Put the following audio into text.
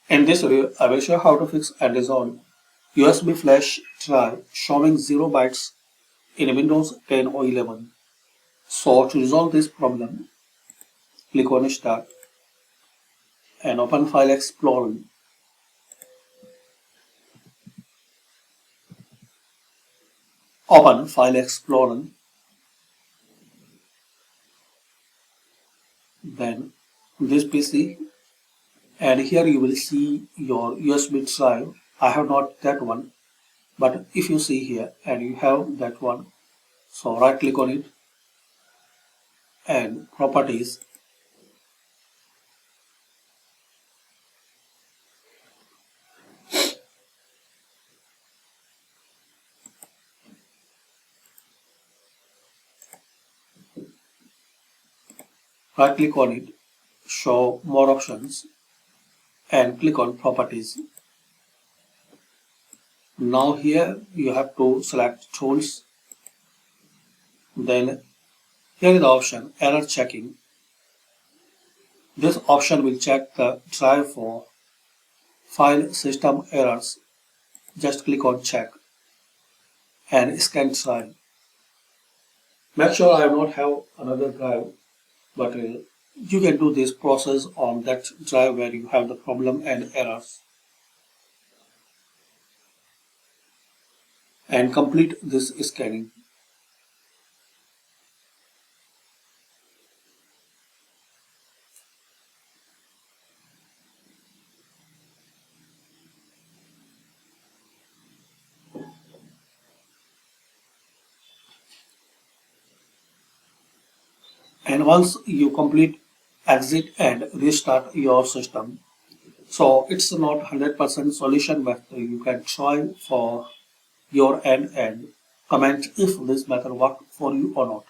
In this video, I will show how to fix and resolve USB flash drive showing 0 bytes in Windows 10 or 11. So to resolve this problem, click on Start and open File Explorer. Open File Explorer, then this PC, and here you will see your USB drive. I have not that one, but if you see here and you have that one, so right click on it and Properties. Right click on it, show more options and click on Properties. Now here you have to select Tools, then here is the option Error Checking. This option will check the drive for file system errors. Just click on Check and scan drive. Make sure I don't have another drive, but you can do this process on that drive where you have the problem and errors. And complete this scanning. And once you complete, exit and restart your system. So it's not 100% solution, but you can try for your end and comment if this method worked for you or not.